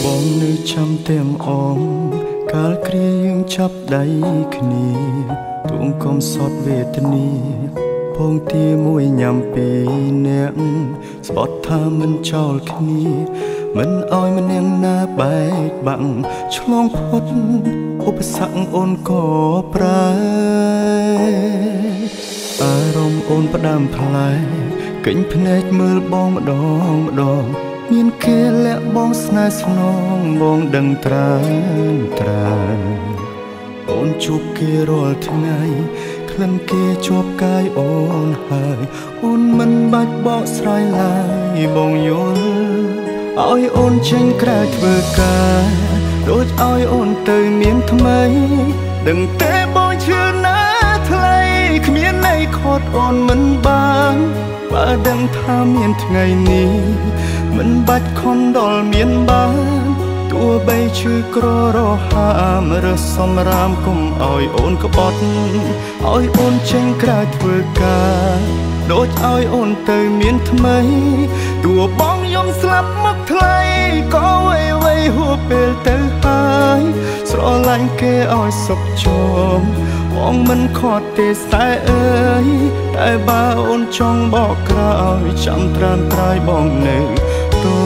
បងនៅចាំទាំងអងកាលគ្រាយើងចាប់ដៃគ្នាទួងកំសត់វេទនាពងទាមួយញ៉ាំពីរនាក់ស្បត់ថាមិនចោលគ្នាមិនអោយម្នាក់ណាបែកបាក់ឆ្លងផុតឧបសគ្គអូនក៏ប្រើអារម្មណ៍អូនផ្ដាំផ្លែកិញភ្នែកមើលបងម្ដងម្ដងមានគេលាក់បងស្នេហ៍ស្នងបងដឹងត្រាអូនជួបគេរាល់ថ្ងៃក្លិនគេជាប់កាយអូនហើយអូនមិនបាច់បកស្រាយឡើយបងយល់ឲ្យអូនចេញក្រៅធ្វើការដូចឲ្យអូនទៅមានថ្មីដឹងទេបងជឿណាថ្លៃគ្មានន័យខត់អូនមិនបានបើដឹងថាមានថ្ងៃនេះមិនបាច់ខំដល់មានបានទោះបីឈឺក្ររហាមរើសសំរាមកុំឲ្យអូនក្បត់ឲ្យអូនចេញក្រៅធ្វើការដូចឲ្យអូនទៅមានថ្មីទោះបងយំស្លាប់មកថ្លៃក៏វៃហួសពេលទៅហើយស្រឡាញ់គេឲ្យសុខជមបងមិនខត់ទេតែអើយតែបើអូនចង់បកក្រោយចាំត្រាំត្រាយបងនៅទូ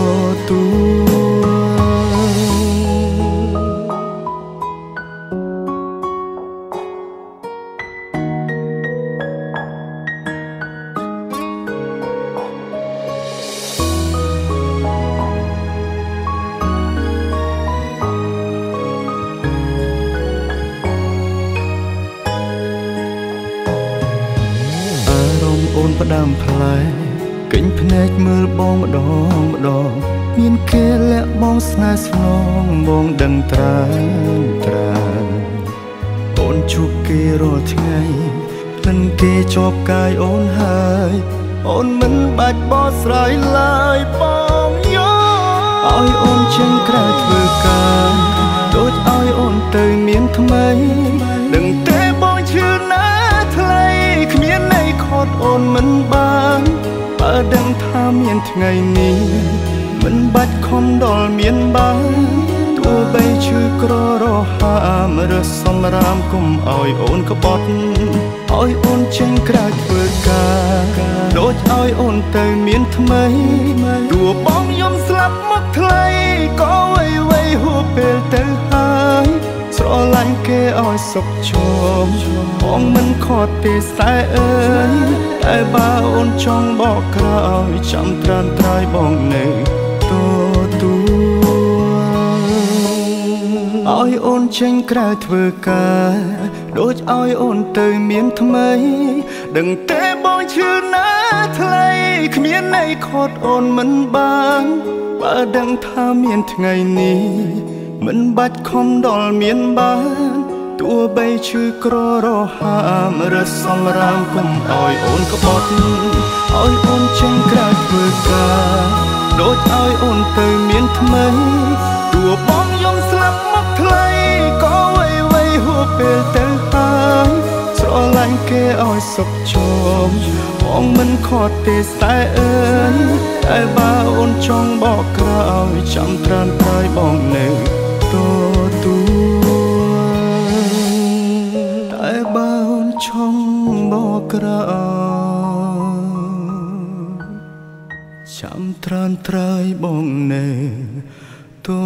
អូនផ្ដាំផ្លែកិញភ្នែកមើលបងម្ដងមានគេលាក់បងស្នេហ៍ស្នងបងដឹងត្រាអូនជួបគេរាល់ថ្ងៃក្លិនគេជាប់កាយអូនហើយអូនមិនបាច់បកស្រាយឡើយបងយល់ឲ្យអូនចេញក្រៅធ្វើការដូចឲ្យអូនទៅមានថ្មីដឹងទេបងជឿណាថ្លៃគ្មានន័យខត់អូនមិនបានបើដឹងថាមានថ្ងៃនេះមិនបាច់ខំដល់មានបានទោះបីឈឺក្ររហាមរើសសំរាមកុំឲ្យអូនក្បត់ឲ្យអូនចេញក្រៅធ្វើការដូចឲ្យអូនទៅមានថ្មីទោះបងយំស្លាប់មកថ្លៃក៏វៃហួសពេលទៅហើយស្រឡាញ់គេឲ្យសុខជមបងមិនខត់ទេតែអើយតែបើអូនចង់បកក្រោយចាំត្រាំត្រាយបងនៅទូឲ្យអូនចេញក្រៅធ្វើការដូចឲ្យអូនទៅមានថ្មីដឹងទេបងជឿណាថ្លៃគ្មានន័យខត់អូនមិនបានបើដឹងថាមានថ្ងៃនេះមិនបាច់ខំដល់មានបានទោះបីឈឺក្ររហាមរើសសំរាមកុំឲ្យអូនក្បត់ឲ្យអូនចេញក្រៅធ្វើការដូចឲ្យអូនទៅមានថ្មីទោះបងយំស្លាប់មកថ្លៃក៏វៃហួសពេលទៅហើយស្រឡាញ់គេឲ្យសុខជមបងមិនខត់ទេតែអើយតែបើអូនចង់បកក្រោយចាំត្រាំត្រាយបងនៅទូតែបើអូនចង់បកក្រោយចាំត្រាំត្រាយបងនៅទូ